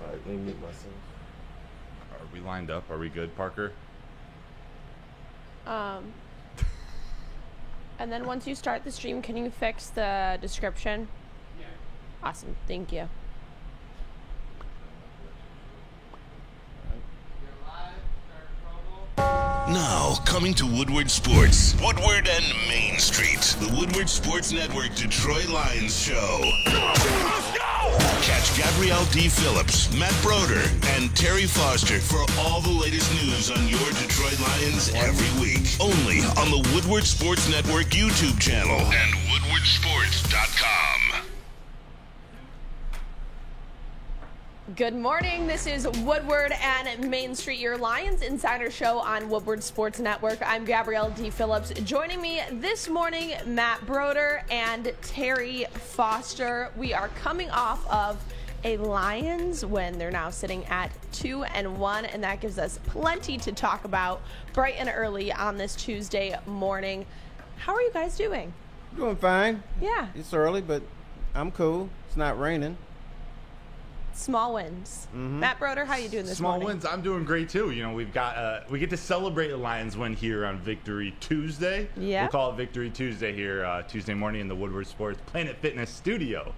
Sorry, let me mute myself. Are we lined up? Are we good, Parker? And then once you start the stream, can you fix the description? Yeah. Awesome. Thank you. Now, coming to Woodward Sports, Woodward and Main Street, the Woodward Sports Network Detroit Lions Show. Let's go! Catch Gabrielle D. Phillips, Matt Broder, and Terry Foster for all the latest news on your Detroit Lions every week. Only on the Woodward Sports Network YouTube channel and woodwardsports.com. Good morning. This is Woodward and Main Street, your Lions Insider Show on Woodward Sports Network. I'm Gabrielle D. Phillips. Joining me this morning, Matt Broder and Terry Foster. We are coming off of a Lions win. They're now sitting at 2-1, and that gives us plenty to talk about bright and early on this Tuesday morning. How are you guys doing? Doing fine. Yeah. It's early, but I'm cool. It's not raining. Small wins. Mm-hmm. Matt Broder, how are you doing this morning? Small wins. I'm doing great too. You know, we've got we get to celebrate a Lions win here on Victory Tuesday. Yeah. We'll call it Victory Tuesday here Tuesday morning in the Woodward Sports Planet Fitness studio.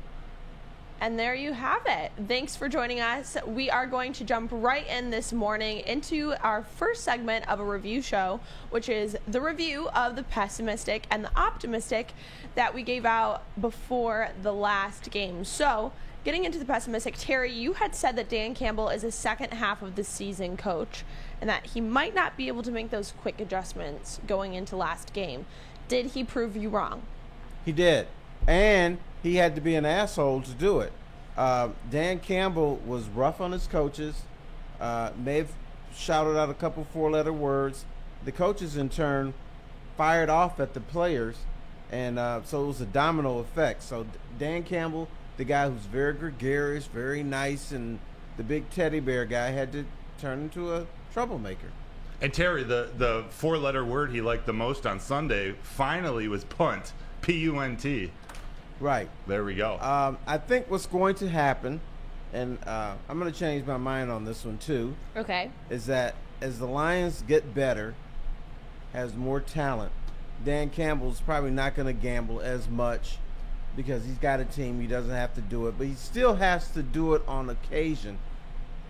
And there you have it. Thanks for joining us. We are going to jump right in this morning into our first segment of a review show, which is the review of the pessimistic and the optimistic that we gave out before the last game. So, getting into the pessimistic, Terry, you had said that Dan Campbell is a second half of the season coach and that he might not be able to make those quick adjustments going into last game. Did he prove you wrong? He did. And he had to be an asshole to do it. Dan Campbell was rough on his coaches, may have shouted out a couple four-letter words. The coaches, in turn, fired off at the players, and so it was a domino effect. So Dan Campbell, the guy who's very gregarious, very nice, and the big teddy bear guy, had to turn into a troublemaker. And Terry, the four-letter word he liked the most on Sunday finally was punt. P-U-N-T. Right. There we go. I think what's going to happen, and I'm going to change my mind on this one too, Okay. is that as the Lions get better, has more talent, Dan Campbell's probably not going to gamble as much because he's got a team. He doesn't have to do it, but he still has to do it on occasion.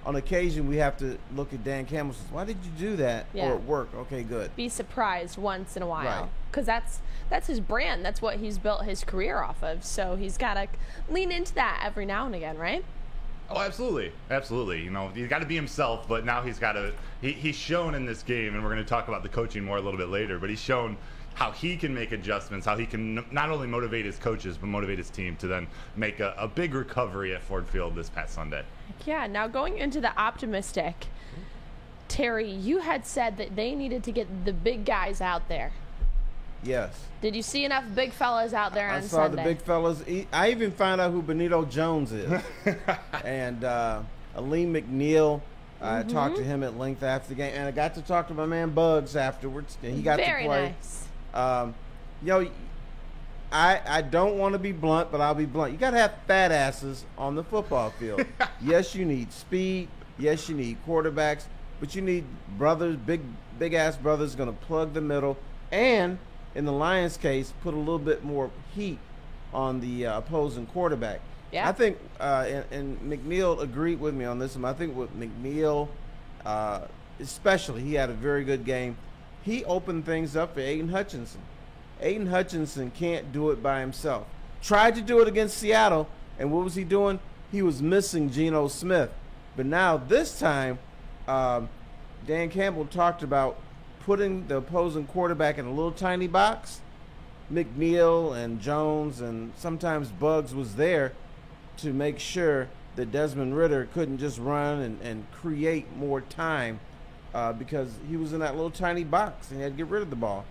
On occasion, we have to look at Dan Campbell and say, why did you do that? Yeah. Or it worked. Okay, good. Be surprised once in a while. Right. Because that's his brand. That's what he's built his career off of. So he's got to lean into that every now and again, right? Oh, absolutely. Absolutely. You know, he's got to be himself, but now he's got to he's shown in this game, and we're going to talk about the coaching more a little bit later, but he's shown how he can make adjustments, how he can not only motivate his coaches, but motivate his team to then make a big recovery at Ford Field this past Sunday. Yeah, now going into the optimistic, Terry, you had said that they needed to get the big guys out there. Yes. Did you see enough big fellas out there on I saw Sunday? the big fellas. I even found out who Benito Jones is. And Aleem McNeil, I talked to him at length after the game. And I got to talk to my man Bugs afterwards. And he got Very to play. nice. I don't want to be blunt, but I'll be blunt. You got to have fat asses on the football field. Yes, you need speed. Yes, you need quarterbacks. But you need brothers, big-ass brothers going to plug the middle. And in the Lions case, put a little bit more heat on the opposing quarterback. Yeah. I think, and McNeil agreed with me on this one. I think with McNeil, especially, he had a very good game. He opened things up for Aiden Hutchinson. Aiden Hutchinson can't do it by himself. Tried to do it against Seattle, and what was he doing? He was missing Geno Smith. But now, this time, Dan Campbell talked about putting the opposing quarterback in a little tiny box. McNeil and Jones and sometimes Bugs was there to make sure that Desmond Ridder couldn't just run and create more time because he was in that little tiny box and he had to get rid of the ball.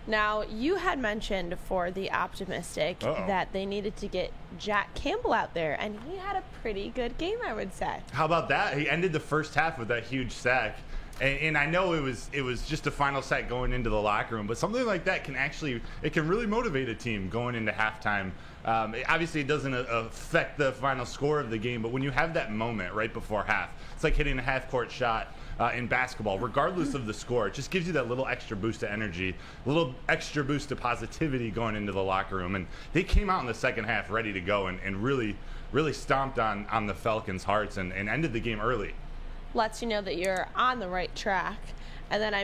Now, you had mentioned for the optimistic that they needed to get Jack Campbell out there, and he had a pretty good game, I would say. How about that? He ended the first half with that huge sack. And I know it was just a final set going into the locker room, but something like that can really motivate a team going into halftime. Obviously, it doesn't affect the final score of the game, but when you have that moment right before half, it's like hitting a half-court shot in basketball. Regardless of the score, it just gives you that little extra boost of energy, a little extra boost of positivity going into the locker room. And they came out in the second half ready to go and really stomped on the Falcons' hearts and ended the game early. Lets you know that you're on the right track. And then,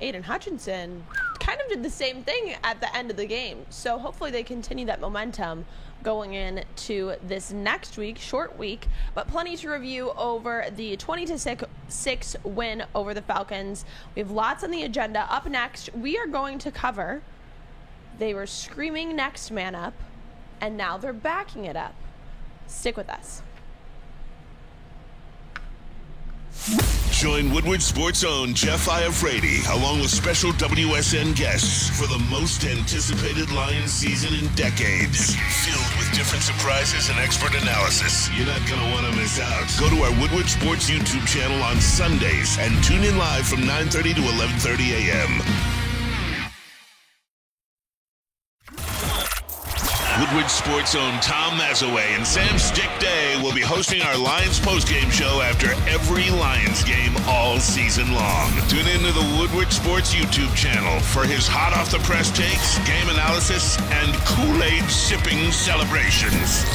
Aiden Hutchinson kind of did the same thing at the end of the game. So hopefully they continue that momentum going into this next week, short week, but plenty to review over the 20-6 win over the Falcons. We have lots on the agenda. Up next, we are going to cover they were screaming next man up, and now they're backing it up. Stick with us. Join Woodward Sports' own Jeff Iafrate along with special WSN guests for the most anticipated Lions season in decades. Filled with different surprises and expert analysis. You're not going to want to miss out. Go to our Woodward Sports YouTube channel on Sundays and tune in live from 9:30 to 11:30 a.m. Woodward Sports' own Tom Mazaway and Sam Stick Day will be hosting our Lions postgame show after every Lions game all season long. Tune into the Woodward Sports YouTube channel for his hot-off-the-press takes, game analysis, and Kool-Aid sipping celebrations.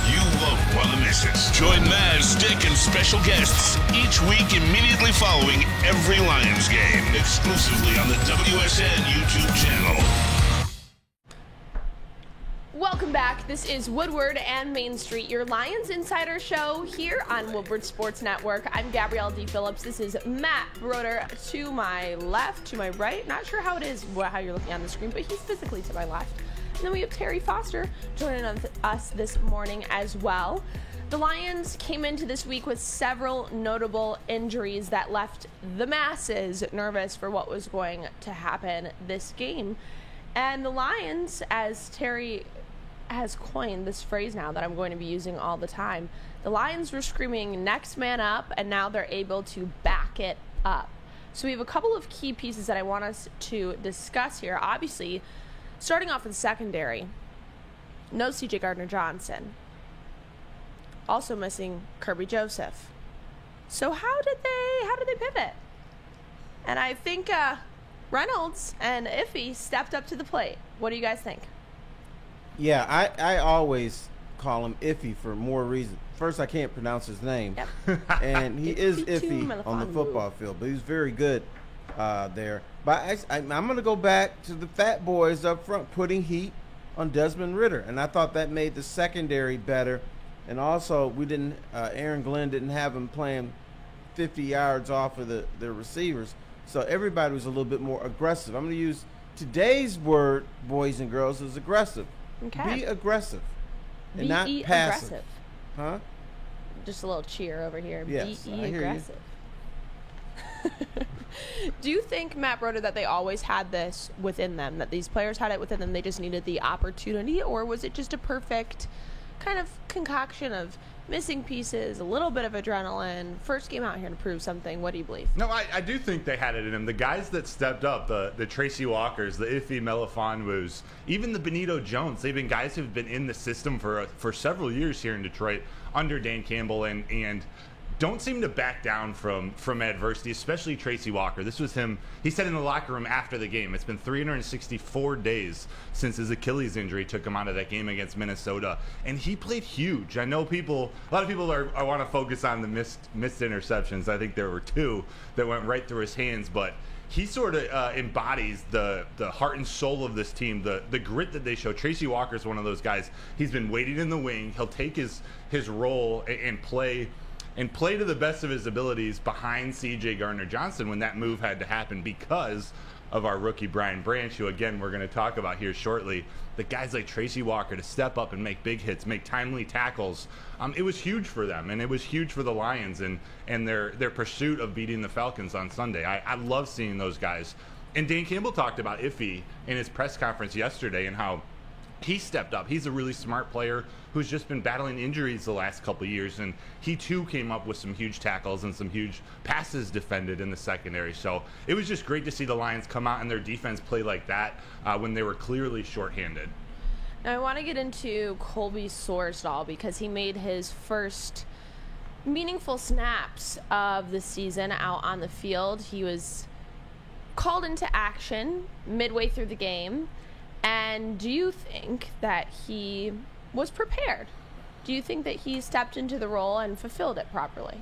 You won't want to miss it. Join Maz, Stick, and special guests each week immediately following every Lions game, exclusively on the WSN YouTube channel. Welcome back. This is Woodward and Main Street, your Lions Insider Show here on Woodward Sports Network. I'm Gabrielle D. Phillips. This is Matt Broder to my left, to my right. Not sure how it is, how you're looking on the screen, but he's physically to my left. And then we have Terry Foster joining us this morning as well. The Lions came into this week with several notable injuries that left the masses nervous for what was going to happen this game. And the Lions, as Terry has coined this phrase now that I'm going to be using all the time, the Lions were screaming next man up, and now they're able to back it up. So we have a couple of key pieces that I want us to discuss here. Obviously, starting off with secondary, no C.J. Gardner-Johnson. Also missing Kirby Joseph. So how did they pivot? And I think Reynolds and Iffy stepped up to the plate. What do you guys think? Yeah, I always call him Iffy for more reasons. First, I can't pronounce his name. Yep. And he is iffy on the football field, but he's very good there. But I'm going to go back to the fat boys up front putting heat on Desmond Ridder, and I thought that made the secondary better. And also, Aaron Glenn didn't have him playing 50 yards off of the receivers, so everybody was a little bit more aggressive. I'm going to use today's word, boys and girls, is aggressive. Okay. Be aggressive and not passive. Aggressive. Huh? Just a little cheer over here. Yes, Be I hear aggressive. Do you think, Matt Broder, that they always had this within them, that these players had it within them, they just needed the opportunity, or was it just a perfect kind of concoction of missing pieces, a little bit of adrenaline, first game out here to prove something? What do you believe? No, I do think they had it in them. The guys that stepped up, the Tracy Walkers, the Iffy Melifonwus, even the Benito Jones, they've been guys who've been in the system for several years here in Detroit under Dan Campbell and don't seem to back down from adversity, especially Tracy Walker. This was him. He said in the locker room after the game, it's been 364 days since his Achilles injury took him out of that game against Minnesota, and he played huge. I know a lot of people want to focus on the missed interceptions. I think there were 2 that went right through his hands, but he sort of embodies the heart and soul of this team, the grit that they show. Tracy Walker is one of those guys. He's been waiting in the wing. He'll take his role and play to the best of his abilities behind C.J. Gardner-Johnson when that move had to happen because of our rookie Brian Branch, who, again, we're going to talk about here shortly. The guys like Tracy Walker to step up and make big hits, make timely tackles, it was huge for them, and it was huge for the Lions and their pursuit of beating the Falcons on Sunday. I love seeing those guys. And Dan Campbell talked about Iffy in his press conference yesterday and how he stepped up. He's a really smart player who's just been battling injuries the last couple of years, and he too came up with some huge tackles and some huge passes defended in the secondary. So it was just great to see the Lions come out and their defense play like that when they were clearly shorthanded. Now I want to get into Colby Sorsdahl because he made his first meaningful snaps of the season out on the field. He was called into action midway through the game. And do you think that he was prepared? Do you think that he stepped into the role and fulfilled it properly?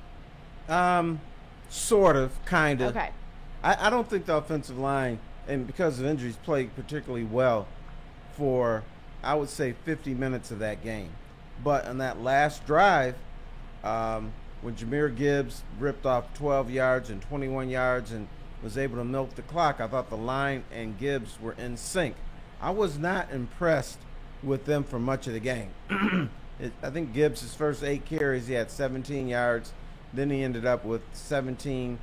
Sort of, kind of. Okay. I don't think the offensive line, and because of injuries, played particularly well for, I would say, 50 minutes of that game. But on that last drive, when Jahmyr Gibbs ripped off 12 yards and 21 yards and was able to milk the clock, I thought the line and Gibbs were in sync. I was not impressed with them for much of the game. I think Gibbs, his first 8 carries, he had 17 yards. Then he ended up with 17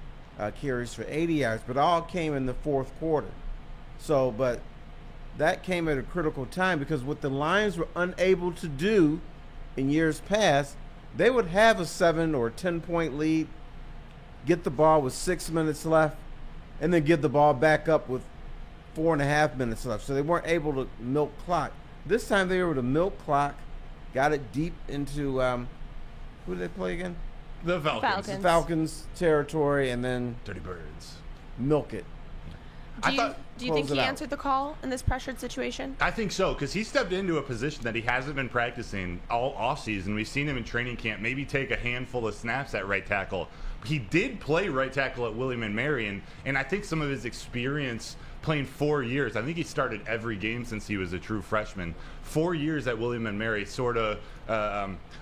carries for 80 yards, but all came in the fourth quarter. So, but that came at a critical time because what the Lions were unable to do in years past, they would have a 7 or 10-point lead, get the ball with 6 minutes left, and then give the ball back up with 4.5 minutes left. So they weren't able to milk clock. This time they were able to milk clock, got it deep into who did they play again? The Falcons. The Falcons territory, and then Dirty Birds. Milk it. Do you think Close it he out. answered the call in this pressured situation? I think so, because he stepped into a position that he hasn't been practicing all offseason. We've seen him in training camp maybe take a handful of snaps at right tackle. He did play right tackle at William & Mary, and I think some of his experience playing 4 years, I think he started every game since he was a true freshman. 4 years at William & Mary sort of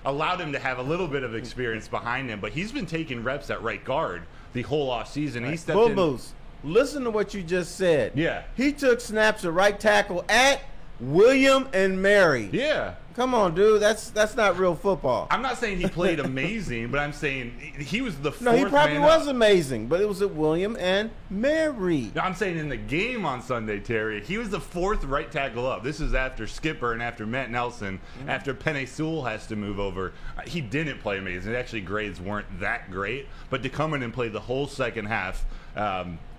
allowed him to have a little bit of experience behind him, but he's been taking reps at right guard the whole offseason. He stepped in. Boo-boos. Listen to what you just said. Yeah. He took snaps at right tackle at William and Mary. Yeah. Come on, dude. That's not real football. I'm not saying he played amazing, but I'm saying he was the fourth No, he probably man was up. amazing, but it was at William and Mary. I'm saying in the game on Sunday, Terry, he was the fourth right tackle up. This is after Skipper and after Matt Nelson, after Penei Sewell has to move over. He didn't play amazing. Actually, grades weren't that great, but to come in and play the whole second half,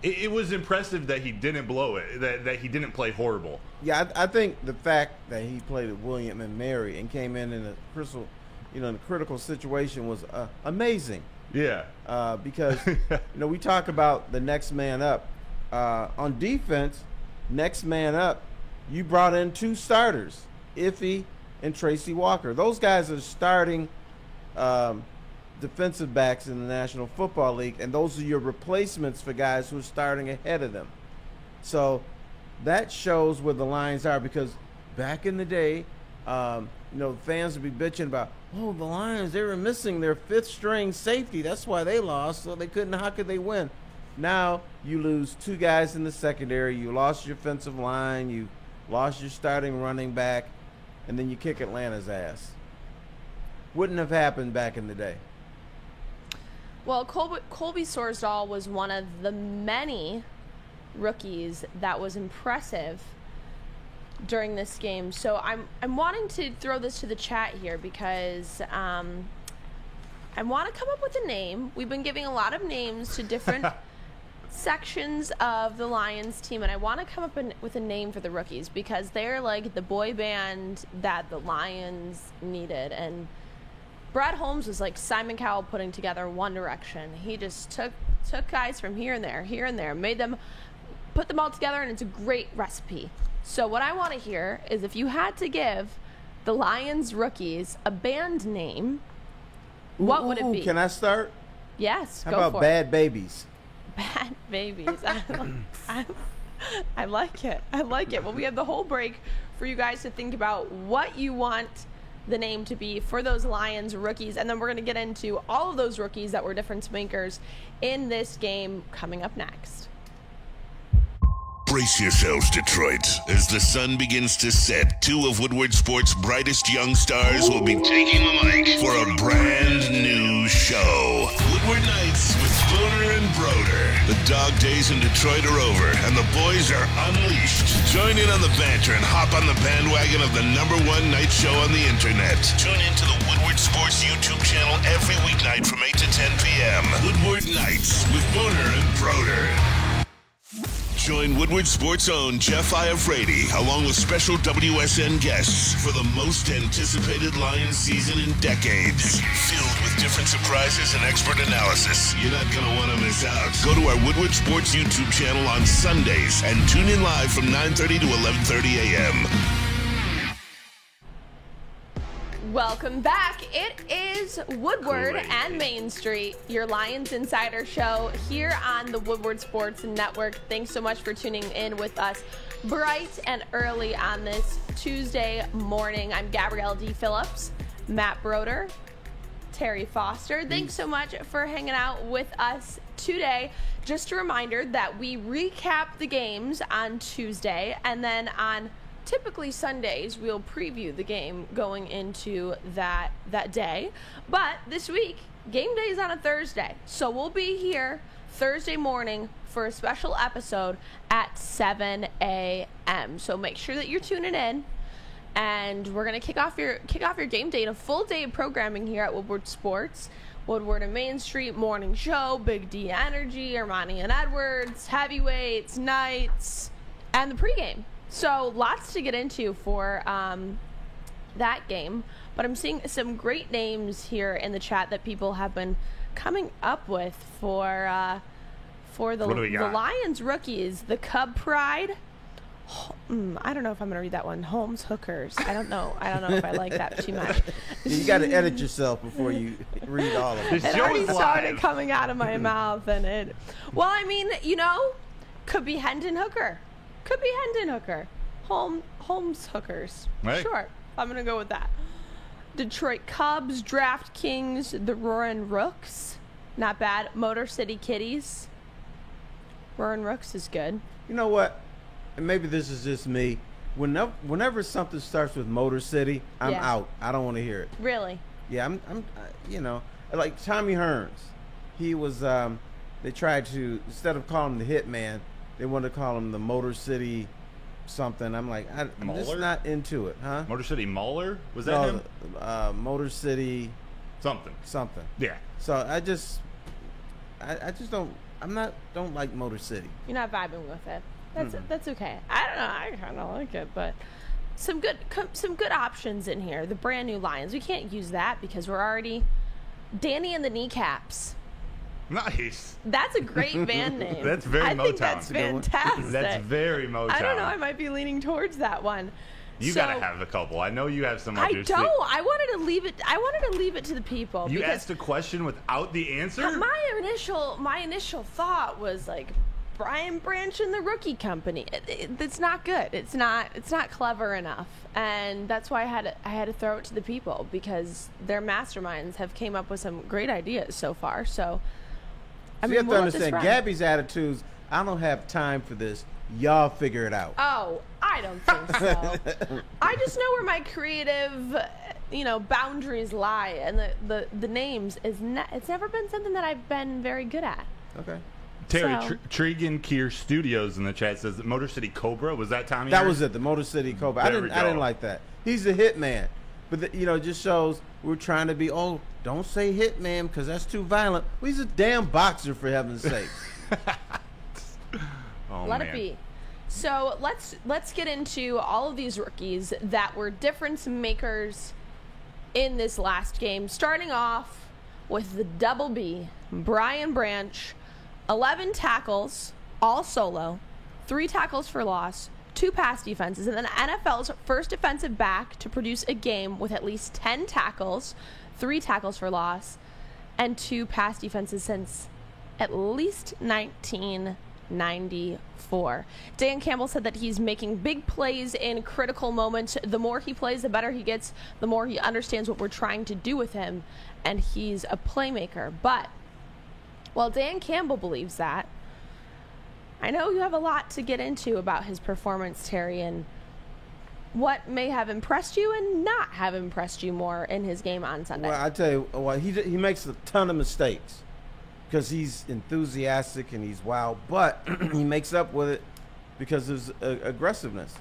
it was impressive that he didn't blow it, that he didn't play horrible. Yeah, I think the fact that he played at William and Mary and came in a critical situation was amazing. Yeah. Because we talk about the next man up. On defense, next man up, you brought in 2 starters, Iffy and Tracy Walker. Those guys are starting defensive backs in the National Football League, and those are your replacements for guys who are starting ahead of them. So that shows where the Lions are, because back in the day, fans would be bitching about, the Lions, they were missing their 5th string safety. That's why they lost, so how could they win? Now you lose 2 guys in the secondary, you lost your offensive line, you lost your starting running back, and then you kick Atlanta's ass. Wouldn't have happened back in the day. Well, Colby Sorsdahl was one of the many rookies that was impressive during this game. So I'm wanting to throw this to the chat here because I want to come up with a name. We've been giving a lot of names to different sections of the Lions team, and I want to come up with a name for the rookies because they're like the boy band that the Lions needed. And Brad Holmes was like Simon Cowell putting together One Direction. He just took guys from here and there, made them, put them all together, and it's a great recipe. So what I want to hear is if you had to give the Lions rookies a band name, what would it be? Can I start? Yes, How go about for Bad it. Babies? Bad Babies. I like it. I like it. Well, we have the whole break for you guys to think about what you want the name to be for those Lions rookies, and then we're going to get into all of those rookies that were difference makers in this game coming up next. Brace yourselves, Detroit. As the sun begins to set, 2 of Woodward Sports' brightest young stars will be taking the mic for a brand new show. Woodward Nights with Spooner and Broder. The dog days in Detroit are over, and the boys are unleashed. Join in on the banter and hop on the bandwagon of the #1 night show on the internet. Tune in to the Woodward Sports YouTube channel every weeknight from 8 to 10 p.m. Woodward Nights with Mooner and Broder. Join Woodward Sports' own Jeff Iafrate, along with special WSN guests for the most anticipated Lions season in decades. Filled with different surprises and expert analysis. You're not going to want to miss out. Go to our Woodward Sports YouTube channel on Sundays and tune in live from 9:30 to 11:30 a.m. Welcome back. It is Woodward Crazy. and Main Street, your Lions Insider show here on the Woodward Sports Network. Thanks so much for tuning in with us bright and early on this Tuesday morning. I'm Gabrielle D. Phillips, Matt Broder, Terry Foster. Thanks so much for hanging out with us today. Just a reminder that we recap the games on Tuesday, and then on typically Sundays, we'll preview the game going into that day. But this week, game day is on a Thursday. So we'll be here Thursday morning for a special episode at 7 a.m. So make sure that you're tuning in. And we're going to kick off your game day in a full day of programming here at Woodward Sports. Woodward and Main Street, morning show, Big D Energy, Armani and Edwards, heavyweights, nights, and the pregame. So lots to get into for that game, but I'm seeing some great names here in the chat that people have been coming up with for the Lions rookies. The Cub Pride. I don't know if I'm gonna read that one. Holmes Hookers. I don't know if I like that too much. You got to edit yourself before you read all of it. It already started coming out of my mouth, and it. Well, I mean, could be Hendon Hooker. Could be Hendon Hooker. Holmes Hookers. Right. Sure. I'm going to go with that. Detroit Cubs, DraftKings, the Roaring Rooks. Not bad. Motor City Kitties. Roaring Rooks is good. You know what? And maybe this is just me. Whenever something starts with Motor City, I'm out. I don't want to hear it. Really? Yeah, I'm like Tommy Hearns. He was, they tried to, instead of calling him the Hitman, they wanted to call him the Motor City something. I'm like, I'm just not into it, huh? Motor City Mauler? Was that him? Motor City Something. Yeah. So I just don't like Motor City. You're not vibing with it. That's okay. I don't know. I kind of like it, but some good options in here. The brand new Lions. We can't use that because we're already Danny and the Kneecaps. Nice. That's a great band name. That's very Motown. I think that's fantastic. That's very Motown. I don't know. I might be leaning towards that one. You gotta have a couple. I know you have some up your sleeve. I wanted to leave it to the people. You asked a question without the answer? My initial thought was like Brian Branch and the Rookie Company. It's not good. It's not clever enough, and that's why I had to throw it to the people because their masterminds have came up with some great ideas so far. So. You have to understand, Gabby's attitudes, I don't have time for this. Y'all figure it out. Oh, I don't think so. I just know where my creative, boundaries lie. And the names, it's never been something that I've been very good at. Okay. Terry, Tregan Kier Studios in the chat says that Motor City Cobra. Was that Tommy? That was it, the Motor City Cobra. I didn't like that. He's a hitman. But, it just shows we're trying to be, don't say hitman because that's too violent. Well, he's a damn boxer, for heaven's sakes. Let it be. So let's get into all of these rookies that were difference makers in this last game. Starting off with the double B, Brian Branch, 11 tackles, all solo, 3 tackles for loss, 2 pass defenses, and then NFL's first defensive back to produce a game with at least 10 tackles, 3 tackles for loss, and 2 pass defenses since at least 1994. Dan Campbell said that he's making big plays in critical moments. The more he plays, the better he gets, the more he understands what we're trying to do with him, and he's a playmaker. But while Dan Campbell believes that, I know you have a lot to get into about his performance, Terry, and what may have impressed you and not have impressed you more in his game on Sunday. Well, I tell you, he makes a ton of mistakes. because he's enthusiastic and he's wild, but he makes up with it because of his aggressiveness.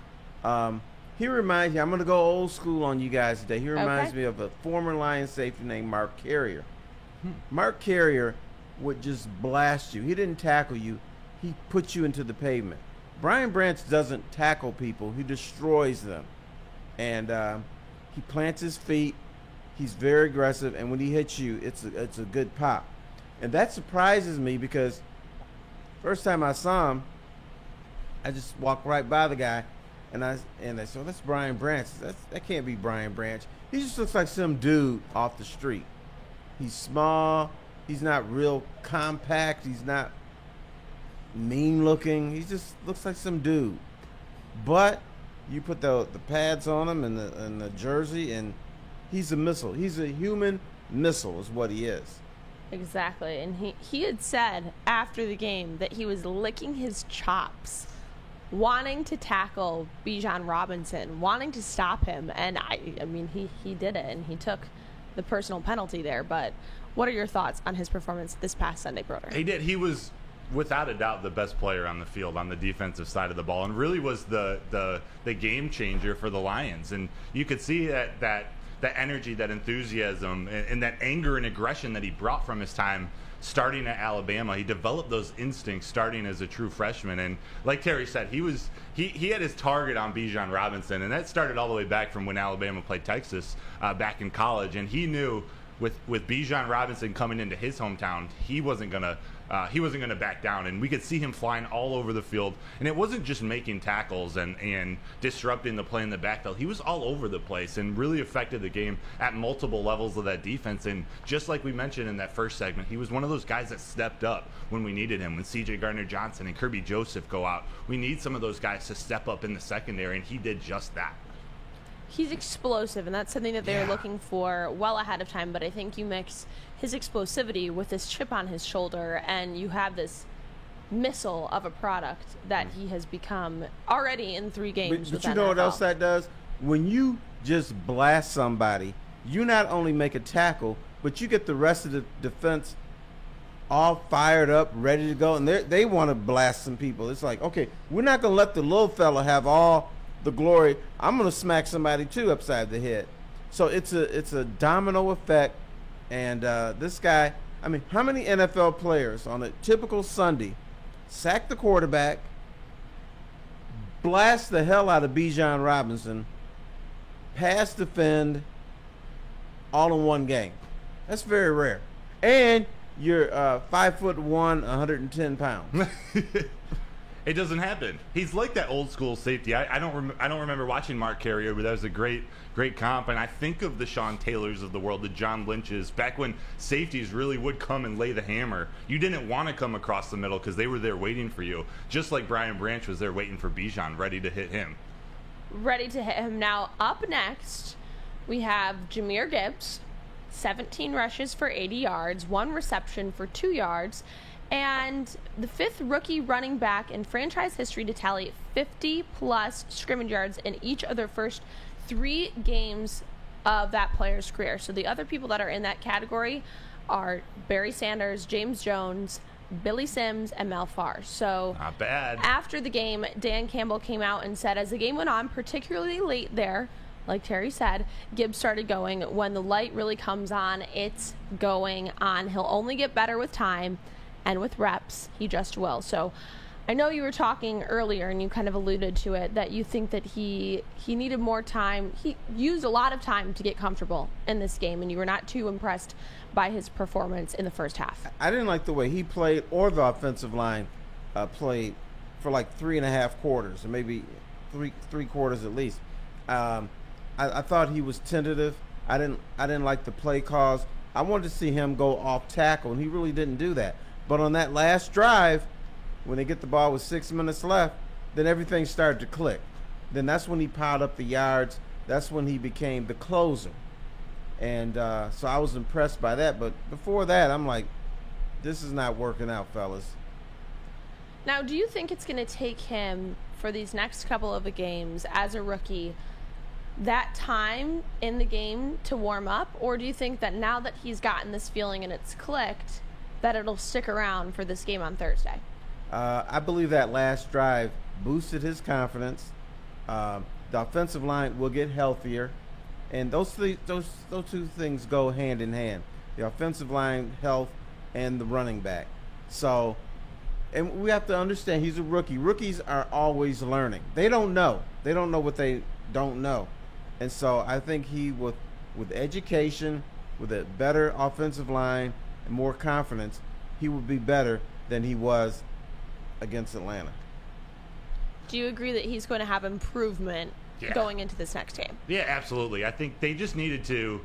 He reminds me, I'm going to go old school on you guys today. He reminds me of a former Lions safety named Mark Carrier. Mark Carrier would just blast you. He didn't tackle you. He put you into the pavement. Brian Branch doesn't tackle people. He destroys them. And he plants his feet. He's very aggressive. And when he hits you, it's a good pop. And that surprises me because first time I saw him, I just walked right by the guy. And I said, well, that's Brian Branch. That can't be Brian Branch. He just looks like some dude off the street. He's small. He's not real compact. He's not mean looking. He just looks like some dude. But you put the pads on him and the jersey, and he's a missile. He's a human missile is what he is. Exactly. And he had said after the game that he was licking his chops, wanting to tackle Bijan Robinson, wanting to stop him. And I mean, he did it, and he took the personal penalty there. But what are your thoughts on his performance this past Sunday, Broder? He did. He was, without a doubt, the best player on the field on the defensive side of the ball, and really was the game changer for the Lions. And you could see that energy, that enthusiasm, and that anger and aggression that he brought from his time starting at Alabama. He developed those instincts starting as a true freshman, and like Terry said, he had his target on Bijan Robinson, and that started all the way back from when Alabama played Texas back in college. And he knew with Bijan Robinson coming into his hometown, he wasn't gonna back down, and we could see him flying all over the field. And it wasn't just making tackles and disrupting the play in the backfield. He was all over the place and really affected the game at multiple levels of that defense. And just like we mentioned in that first segment, he was one of those guys that stepped up when we needed him. When C.J. Gardner-Johnson and Kirby Joseph go out, we need some of those guys to step up in the secondary, and he did just that. He's explosive, and that's something that they're looking for well ahead of time. But I think you mix his explosivity with this chip on his shoulder, and you have this missile of a product that he has become already in 3 games. But you know what else that does? When you just blast somebody, you not only make a tackle, but you get the rest of the defense all fired up, ready to go, and they want to blast some people. It's like, okay, we're not going to let the little fella have all the glory. I'm going to smack somebody too upside the head. So it's a domino effect. And this guy, I mean, how many NFL players on a typical Sunday sack the quarterback, blast the hell out of Bijan Robinson, pass defend, all in one game? That's very rare. And you're 5'1", 110 pounds. It doesn't happen. He's like that old school safety. I don't remember watching Mark Carrier, but that was a great comp. And I think of the Sean Taylors of the world, the John Lynches, back when safeties really would come and lay the hammer. You didn't want to come across the middle because they were there waiting for you, just like Brian Branch was there waiting for Bijan, ready to hit him. Ready to hit him. Now, up next, we have Jahmyr Gibbs, 17 rushes for 80 yards, 1 reception for 2 yards, and the 5th rookie running back in franchise history to tally 50-plus scrimmage yards in each of their first 3 games of that player's career. So the other people that are in that category are Barry Sanders, James Jones, Billy Sims, and Mel Farr. So not bad. After the game, Dan Campbell came out and said, as the game went on, particularly late there, like Terry said, Gibbs started going. When the light really comes on, it's going on. He'll only get better with time. And with reps, he just will. So I know you were talking earlier, and you kind of alluded to it, that you think that he needed more time. He used a lot of time to get comfortable in this game, and you were not too impressed by his performance in the first half. I didn't like the way he played, or the offensive line played for like 3.5 quarters, or maybe three quarters at least. I thought he was tentative. I didn't like the play calls. I wanted to see him go off tackle, and he really didn't do that. But on that last drive, when they get the ball with 6 minutes left, then everything started to click. Then that's when he piled up the yards. That's when he became the closer. And so I was impressed by that. But before that, I'm like, this is not working out, fellas. Now, do you think it's going to take him for these next couple of games as a rookie that time in the game to warm up? Or do you think that now that he's gotten this feeling and it's clicked, that it'll stick around for this game on Thursday? I believe that last drive boosted his confidence. The offensive line will get healthier, and those two things go hand in hand: the offensive line health and the running back. So, and we have to understand he's a rookie. Rookies are always learning. They don't know. They don't know what they don't know, and so I think he with education, with a better offensive line and more confidence, he would be better than he was against Atlanta. Do you agree that he's going to have improvement going into this next game? Yeah, absolutely. I think they just needed to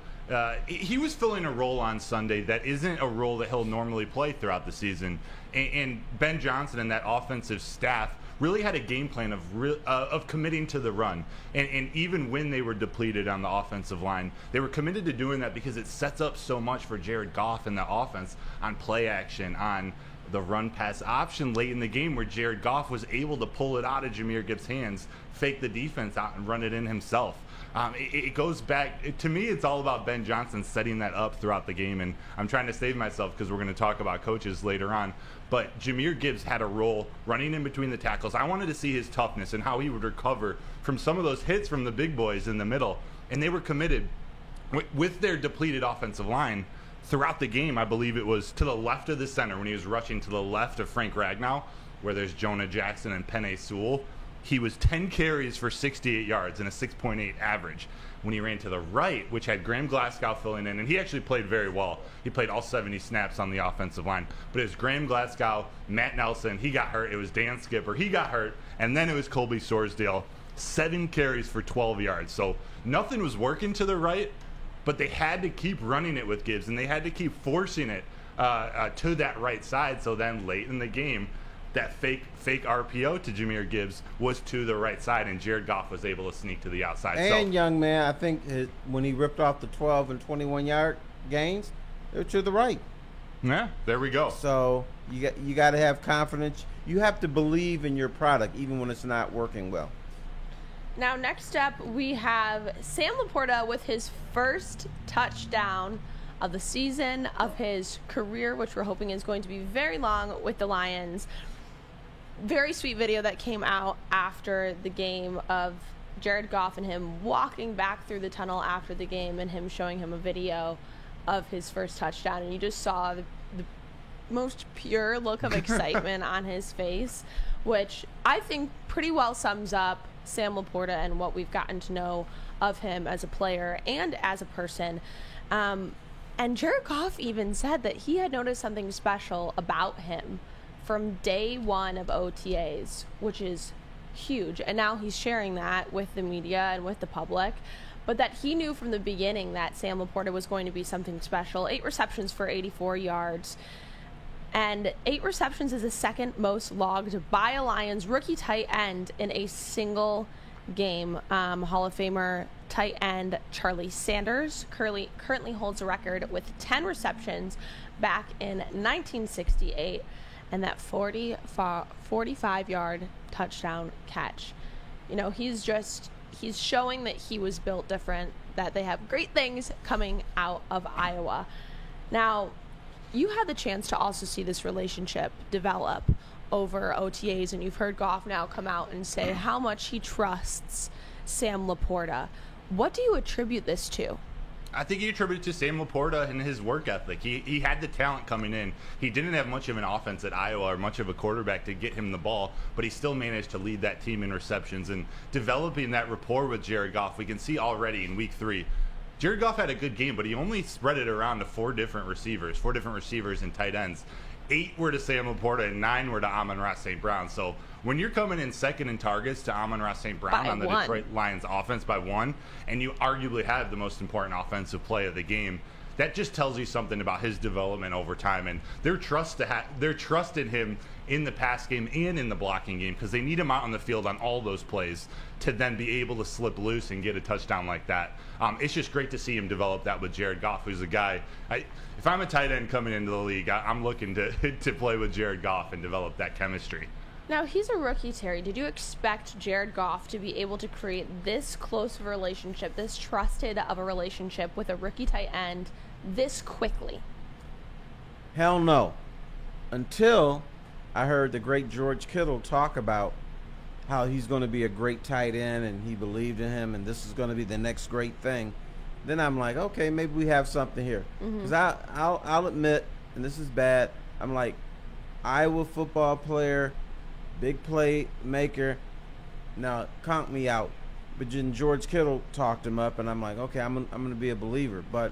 he was filling a role on Sunday that isn't a role that he'll normally play throughout the season. And Ben Johnson and that offensive staff really had a game plan of committing to the run. And even when they were depleted on the offensive line, they were committed to doing that because it sets up so much for Jared Goff and the offense on play action, on the run-pass option late in the game where Jared Goff was able to pull it out of Jahmyr Gibbs' hands, fake the defense out, and run it in himself. It goes back, to me, it's all about Ben Johnson setting that up throughout the game, and I'm trying to save myself because we're going to talk about coaches later on. But Jahmyr Gibbs had a role running in between the tackles. I wanted to see his toughness and how he would recover from some of those hits from the big boys in the middle, and they were committed with their depleted offensive line. Throughout the game, I believe it was to the left of the center when he was rushing to the left of Frank Ragnow, where there's Jonah Jackson and Penei Sewell. He was 10 carries for 68 yards and a 6.8 average. When he ran to the right, which had Graham Glasgow filling in, and he actually played very well. He played all 70 snaps on the offensive line. But it was Graham Glasgow, Matt Nelson, he got hurt. It was Dan Skipper, he got hurt. And then it was Colby Sorsdale, 7 carries for 12 yards. So nothing was working to the right, but they had to keep running it with Gibbs, and they had to keep forcing it to that right side. So then late in the game, that fake RPO to Jahmyr Gibbs was to the right side, and Jared Goff was able to sneak to the outside. And young man, I think when he ripped off the 12 and 21-yard gains, they're to the right. Yeah, there we go. So you got to have confidence. You have to believe in your product, even when it's not working well. Now, next up, we have Sam Laporta with his first touchdown of the season, of his career, which we're hoping is going to be very long with the Lions. Very sweet video that came out after the game of Jared Goff and him walking back through the tunnel after the game and him showing him a video of his first touchdown. And you just saw the most pure look of excitement on his face, which I think pretty well sums up Sam Laporta and what we've gotten to know of him as a player and as a person. And Jared Goff even said that he had noticed something special about him from day one of OTAs, which is huge. And now he's sharing that with the media and with the public. But that he knew from the beginning that Sam Laporta was going to be something special. 8 receptions for 84 yards. And 8 receptions is the second most logged by a Lions rookie tight end in a single game. Hall of Famer tight end Charlie Sanders currently holds a record with 10 receptions back in 1968 and that 45-yard touchdown catch. You know, he's showing that he was built different, that they have great things coming out of Iowa. Now, you had the chance to also see this relationship develop over OTAs, and you've heard Goff now come out and say how much he trusts Sam Laporta. What do you attribute this to? I think you attribute it to Sam Laporta and his work ethic. He had the talent coming in. He didn't have much of an offense at Iowa or much of a quarterback to get him the ball, but he still managed to lead that team in receptions and developing that rapport with Jared Goff. We can see already in week 3. Jared Goff had a good game, but he only spread it around to 4 different receivers and tight ends. 8 were to Sam Laporta and 9 were to Amon-Ra St. Brown. So when you're coming in second in targets to Amon-Ra St. Brown on the Detroit Lions offense by 1, and you arguably have the most important offensive play of the game, that just tells you something about his development over time and their trust in him in the pass game and in the blocking game, because they need him out on the field on all those plays to then be able to slip loose and get a touchdown like that. It's just great to see him develop that with Jared Goff, who's a guy. If I'm a tight end coming into the league, I'm looking to play with Jared Goff and develop that chemistry. Now, he's a rookie, Terry. Did you expect Jared Goff to be able to create this close of a relationship, this trusted of a relationship with a rookie tight end this quickly? Hell no. until I heard the great George Kittle talk about how he's going to be a great tight end and he believed in him and this is going to be the next great thing. Then I'm like, okay, maybe we have something here. Because I'll admit, and this is bad, I'm like, Iowa football player, big play maker, now count me out. But then George Kittle talked him up, and I'm like, okay, I'm going to be a believer. But,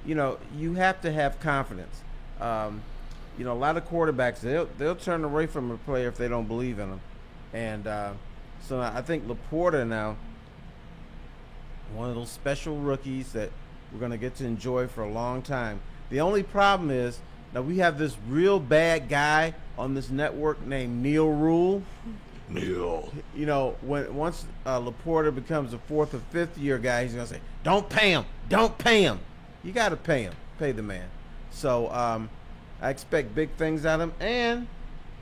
you have to have confidence. A lot of quarterbacks, they'll turn away from a player if they don't believe in them. And so I think Laporta now, one of those special rookies that we're going to get to enjoy for a long time. The only problem is that we have this real bad guy on this network named Neil Rule. Neil. Once Laporta becomes a 4th or 5th year guy, he's going to say, don't pay him. Don't pay him. You got to pay him. Pay the man. So I expect big things out of him and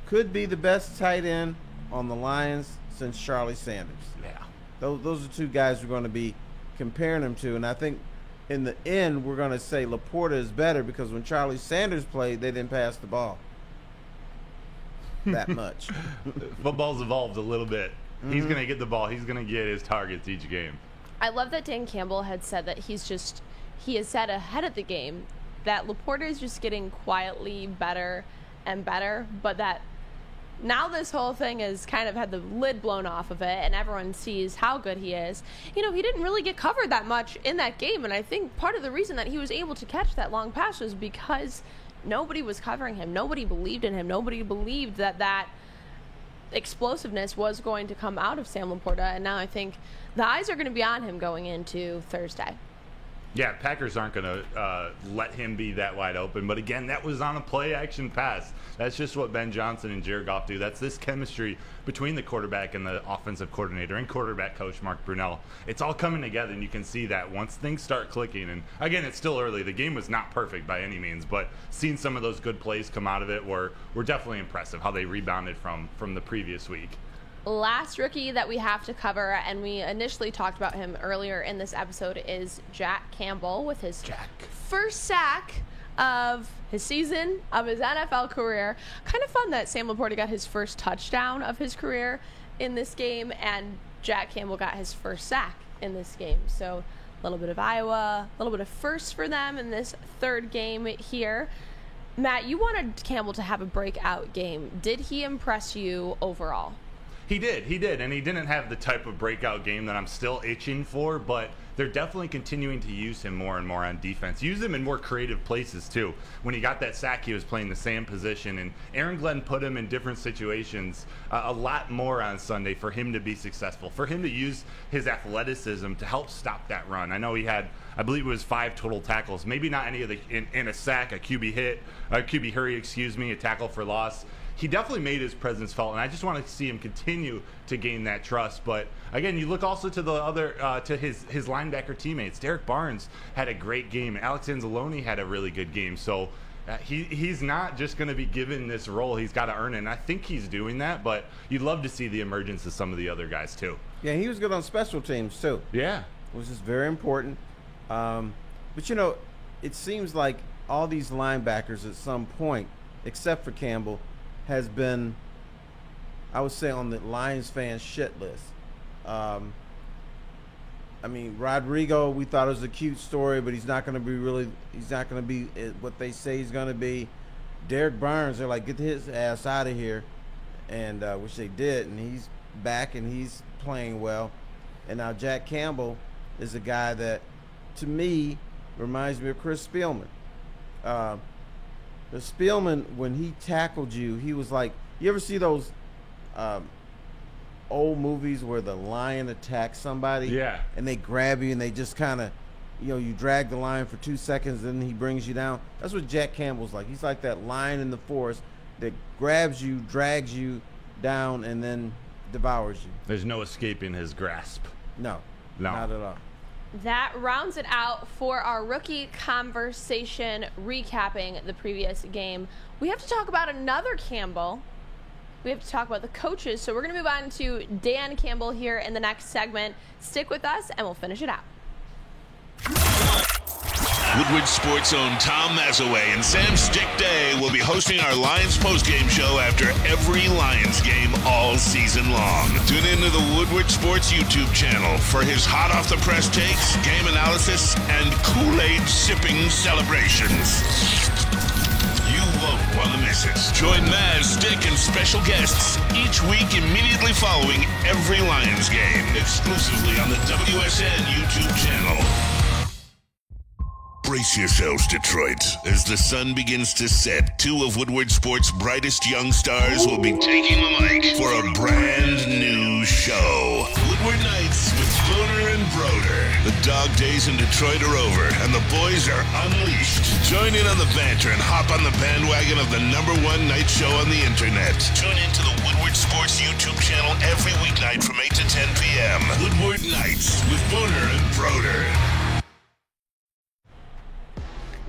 could be the best tight end on the Lions since Charlie Sanders. Yeah. Those are two guys we're going to be comparing him to. And I think in the end, we're going to say Laporta is better because when Charlie Sanders played, they didn't pass the ball that much. Football's evolved a little bit. He's going to get the ball. He's going to get his targets each game. I love that Dan Campbell had said that he has said ahead of the game that Laporta is just getting quietly better and better, but that now this whole thing has kind of had the lid blown off of it and everyone sees how good he is. He didn't really get covered that much in that game, and I think part of the reason that he was able to catch that long pass was because nobody was covering him. Nobody believed in him. Nobody believed that explosiveness was going to come out of Sam Laporta, and now I think the eyes are going to be on him going into Thursday. Yeah, Packers aren't going to let him be that wide open. But again, that was on a play-action pass. That's just what Ben Johnson and Jared Goff do. That's this chemistry between the quarterback and the offensive coordinator and quarterback coach Mark Brunell. It's all coming together, and you can see that once things start clicking. And again, it's still early. The game was not perfect by any means, but seeing some of those good plays come out of it were definitely impressive, how they rebounded from the previous week. Last rookie that we have to cover, and we initially talked about him earlier in this episode, is Jack Campbell with his first sack of his season, of his NFL career. Kind of fun that Sam Laporta got his first touchdown of his career in this game, and Jack Campbell got his first sack in this game. So a little bit of Iowa, a little bit of first for them in this third game here. Matt, you wanted Campbell to have a breakout game. Did he impress you overall? He did, and he didn't have the type of breakout game that I'm still itching for, but they're definitely continuing to use him more and more on defense. Use him in more creative places, too. When he got that sack, he was playing the same position, and Aaron Glenn put him in different situations a lot more on Sunday for him to be successful, for him to use his athleticism to help stop that run. I know he had, I believe it was 5 total tackles, maybe not any of the, in a sack, a QB hurry, a tackle for loss. He definitely made his presence felt, and I just want to see him continue to gain that trust. But again, you look also to the other, to his linebacker teammates. Derek Barnes had a great game. Alex Anzalone had a really good game. So he's not just going to be given this role; he's got to earn it. And I think he's doing that. But you'd love to see the emergence of some of the other guys too. Yeah, he was good on special teams too. Yeah, which is very important. But it seems like all these linebackers at some point, except for Campbell, has been, I would say, on the Lions fan shit list. Rodrigo, we thought it was a cute story, but he's not going to be what they say he's going to be. Derek Barnes, they're like, get his ass out of here, and which they did, and he's back and he's playing well. And now Jack Campbell is a guy that, to me, reminds me of Chris Spielman. The Spielman, when he tackled you, he was like, you ever see those old movies where the lion attacks somebody? Yeah. And they grab you and they just kind of, you drag the lion for 2 seconds and then he brings you down. That's what Jack Campbell's like. He's like that lion in the forest that grabs you, drags you down, and then devours you. There's no escaping his grasp. No, not at all. That rounds it out for our rookie conversation, recapping the previous game. We have to talk about another Campbell. We have to talk about the coaches. So we're going to move on to Dan Campbell here in the next segment. Stick with us, and we'll finish it out. Woodward Sports' own Tom Mazaway and Sam Stick Day will be hosting our Lions postgame show after every Lions game all season long. Tune into the Woodward Sports YouTube channel for his hot-off-the-press takes, game analysis, and Kool-Aid sipping celebrations. You won't want to miss it. Join Maz, Stick, and special guests each week immediately following every Lions game, exclusively on the WSN YouTube channel. Brace yourselves, Detroit. As the sun begins to set, two of Woodward Sports' brightest young stars will be taking the mic for a brand new show. Woodward Nights with Spooner and Broder. The dog days in Detroit are over, and the boys are unleashed. Join in on the banter and hop on the bandwagon of the #1 night show on the internet. Tune into the Woodward Sports YouTube channel every weeknight from 8 to 10 p.m. Woodward Nights with Spooner and Broder.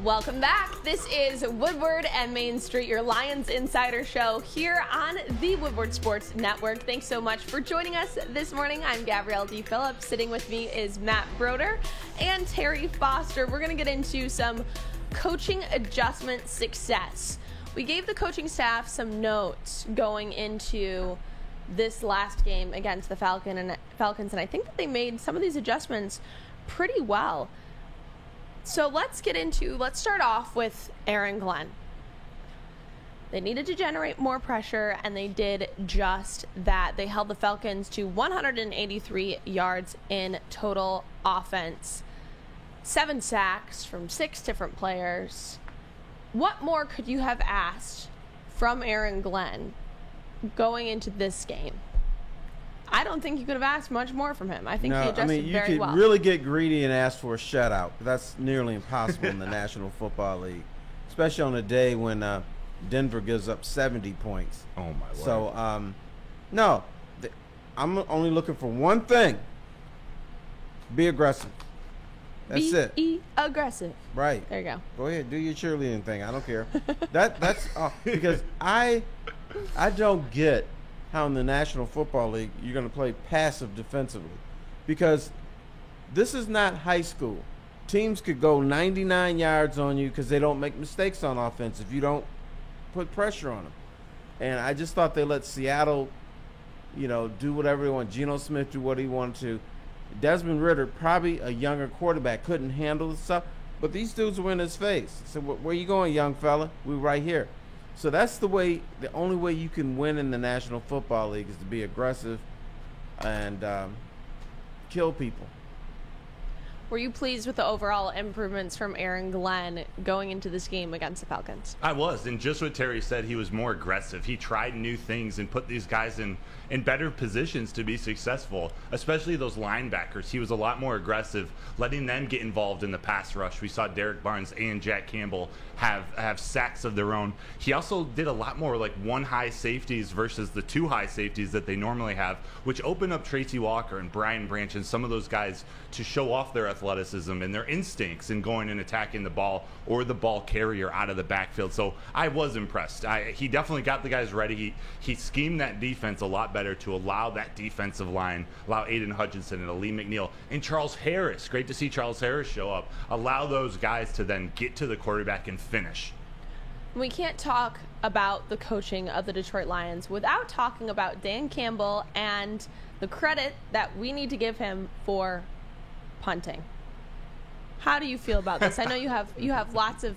Welcome back. This is Woodward and Main Street, your Lions Insider Show here on the Woodward Sports Network. Thanks so much for joining us this morning. I'm Gabrielle D. Phillips. Sitting with me is Matt Broder and Terry Foster. We're going to get into some coaching adjustment success. We gave the coaching staff some notes going into this last game against the Falcons, and I think that they made some of these adjustments pretty well. So let's start off with Aaron Glenn. They needed to generate more pressure, and they did just that. They held the Falcons to 183 yards in total offense. 7 sacks from 6 different players. What more could you have asked from Aaron Glenn going into this game? I don't think you could have asked much more from him. I think he adjusted very well. You could really get greedy and ask for a shutout. That's nearly impossible in the National Football League, especially on a day when Denver gives up 70 points. Oh, my Lord. So, no, I'm only looking for one thing. Be aggressive. That's it. Be aggressive. Right. There you go. Go ahead. Do your cheerleading thing. I don't care. That's because I don't get how in the National Football League you're going to play passive defensively, because this is not high school. Teams could go 99 yards on you because they don't make mistakes on offense if you don't put pressure on them. And I just thought they let Seattle, do whatever they want. Geno Smith do what he wanted to. Desmond Ridder, probably a younger quarterback, couldn't handle the stuff, but these dudes were in his face. So where you going, young fella? We're right here. So that's the only way you can win in the National Football League is to be aggressive and kill people. Were you pleased with the overall improvements from Aaron Glenn going into this game against the Falcons? I was, and just what Terry said, he was more aggressive. He tried new things and put these guys in better positions to be successful, especially those linebackers. He was a lot more aggressive, letting them get involved in the pass rush. We saw Derek Barnes and Jack Campbell have sacks of their own. He also did a lot more like 1 high safeties versus the 2 high safeties that they normally have, which opened up Tracy Walker and Brian Branch and some of those guys to show off their athleticism and their instincts in going and attacking the ball or the ball carrier out of the backfield. So I was impressed. He definitely got the guys ready. He schemed that defense a lot better to allow that defensive line, allow Aiden Hutchinson and Ali McNeil and Charles Harris. Great to see Charles Harris show up. Allow those guys to then get to the quarterback and finish. We can't talk about the coaching of the Detroit Lions without talking about Dan Campbell and the credit that we need to give him for punting. How do you feel about this? I know you have lots of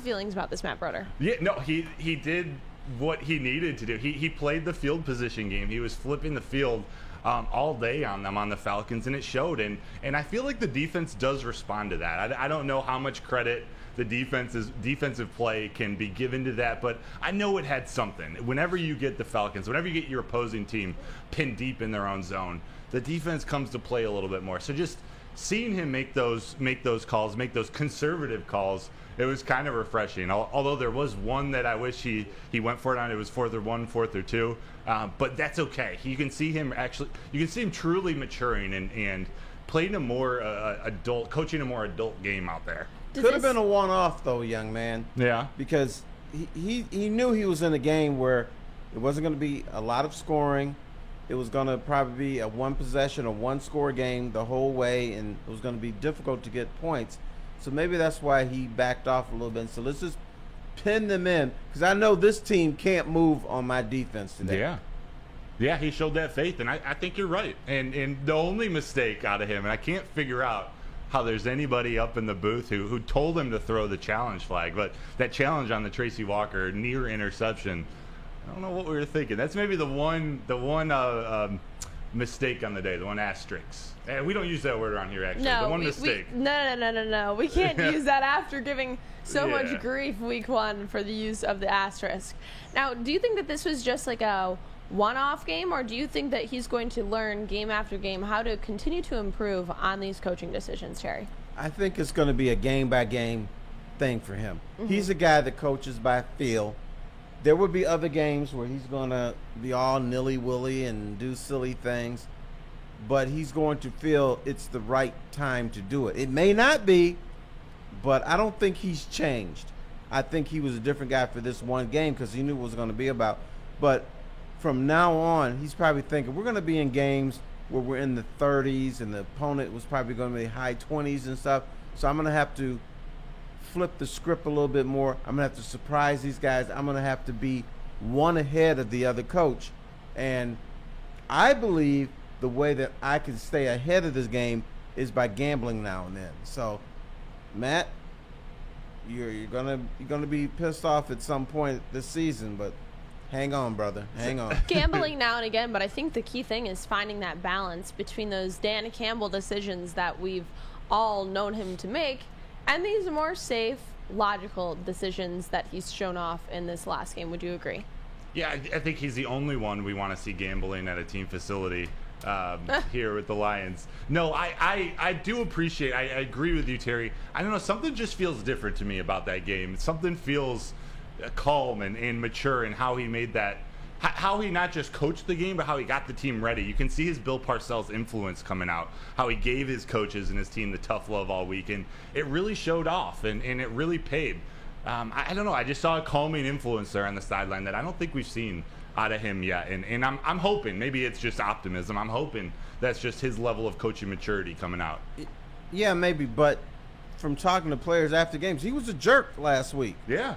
feelings about this, Matt Broder. Yeah, no, he did what he needed to do. He played the field position game. He was flipping the field all day on the Falcons, and it showed. And I feel like the defense does respond to that. I don't know how much credit the defensive play can be given to that, but I know it had something. Whenever you get the Falcons, whenever you get your opposing team pinned deep in their own zone, the defense comes to play a little bit more. So just seeing him make those calls, make those conservative calls, it was kind of refreshing. Although there was one that I wish he went for it on. It was 4th or 1, 4th or 2, but that's okay. You can see him truly maturing and playing a more coaching a more adult game out there. Could have been a one-off though, young man. Yeah. Because he knew he was in a game where it wasn't going to be a lot of scoring. It was going to probably be a 1-possession or 1-score game the whole way, and it was going to be difficult to get points. So maybe that's why he backed off a little bit. So let's just pin them in, because I know this team can't move on my defense today. Yeah, he showed that faith, and I think you're right. And the only mistake out of him, and I can't figure out how there's anybody up in the booth who told him to throw the challenge flag, but that challenge on the Tracy Walker near interception, I don't know what we were thinking. That's maybe the one mistake on the day, the one asterisk. And we don't use that word around here, actually. No, the one mistake. No. We can't use that after giving so much grief week 1 for the use of the asterisk. Now, do you think that this was just like a one-off game, or do you think that he's going to learn game after game how to continue to improve on these coaching decisions, Terry? I think it's going to be a game-by-game thing for him. He's a guy that coaches by feel. There will be other games where he's going to be all nilly-willy and do silly things, but he's going to feel it's the right time to do it. It may not be, but I don't think he's changed. I think he was a different guy for this one game because he knew what it was going to be about. But from now on, he's probably thinking we're going to be in games where we're in the 30s and the opponent was probably going to be high 20s and stuff. So I'm going to have to flip the script a little bit more. I'm going to have to surprise these guys. I'm going to have to be one ahead of the other coach. And I believe the way that I can stay ahead of this game is by gambling now and then. So, Matt, you're gonna be pissed off at some point this season, but hang on, brother. Hang on. Gambling now and again, but I think the key thing is finding that balance between those Dan Campbell decisions that we've all known him to make and these more safe, logical decisions that he's shown off in this last game. Would you agree? Yeah, I think he's the only one we want to see gambling at a team facility here with the Lions. No, I do appreciate, I agree with you, Terry. I don't know, something just feels different to me about that game. Something feels calm and mature in how he made that, how he not just coached the game, but how he got the team ready. You can see his Bill Parcells influence coming out, how he gave his coaches and his team the tough love all week, and it really showed off, and it really paid. I don't know, I just saw a calming influence there on the sideline that I don't think we've seen out of him yet, and I'm hoping, maybe it's just optimism, I'm hoping that's just his level of coaching maturity coming out. Yeah, maybe, but from talking to players after games, he was a jerk last week. Yeah,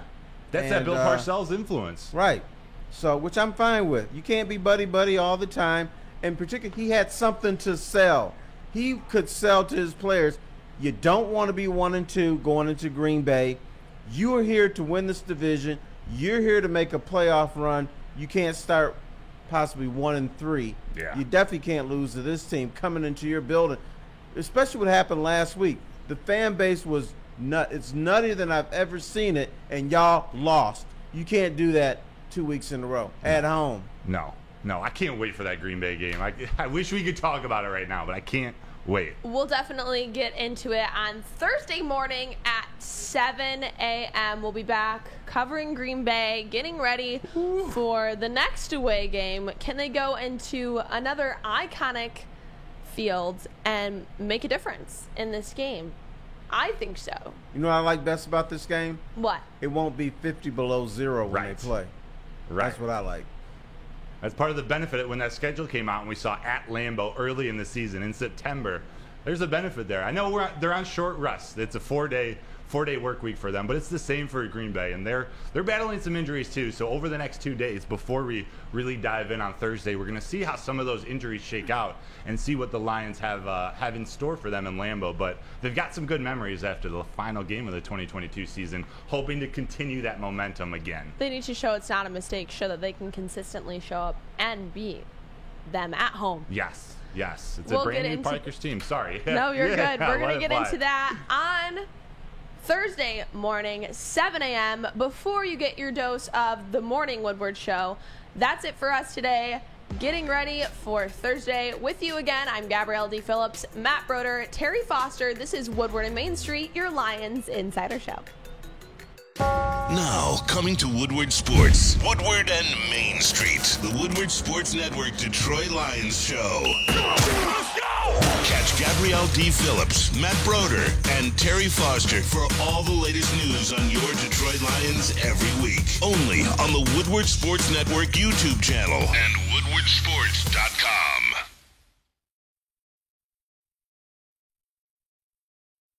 that's that Bill Parcells influence. Right. So, which I'm fine with. You can't be buddy-buddy all the time. In particular, he had something to sell. He could sell to his players. You don't want to be 1-2 going into Green Bay. You are here to win this division. You're here to make a playoff run. You can't start possibly 1-3. Yeah. You definitely can't lose to this team coming into your building, especially what happened last week. The fan base was it's nuttier than I've ever seen it, and y'all lost. You can't do that 2 weeks in a row at home. No, I can't wait for that Green Bay game. I wish we could talk about it right now, but I can't wait. We'll definitely get into it on Thursday morning at 7 a.m. We'll be back covering Green Bay, getting ready for the next away game. Can they go into another iconic field and make a difference in this game? I think so. You know what I like best about this game? What? It won't be 50 below zero when they play. Right. That's what I like. That's part of the benefit when that schedule came out and we saw at Lambeau early in the season in September. There's a benefit there. I know they're on short rest. It's a four-day work week for them, but it's the same for Green Bay, and they're battling some injuries too. So over the next 2 days, before we really dive in on Thursday, we're going to see how some of those injuries shake out and see what the Lions have in store for them in Lambeau. But they've got some good memories after the final game of the 2022 season, hoping to continue that momentum again. They need to show it's not a mistake, show that they can consistently show up and beat them at home. Yes. It's a brand new Parker's team. Sorry. No, you're good. We're going to get into that on Thursday morning, 7 a.m., before you get your dose of the Morning Woodward Show. That's it for us today. Getting ready for Thursday with you again. I'm Gabrielle D. Phillips, Matt Broder, Terry Foster. This is Woodward and Main Street, your Lions Insider Show. Now, coming to Woodward Sports, Woodward and Main Street, the Woodward Sports Network Detroit Lions Show. Let's go! Catch Gabrielle D. Phillips, Matt Broder, and Terry Foster for all the latest news on your Detroit Lions every week. Only on the Woodward Sports Network YouTube channel and woodwardsports.com.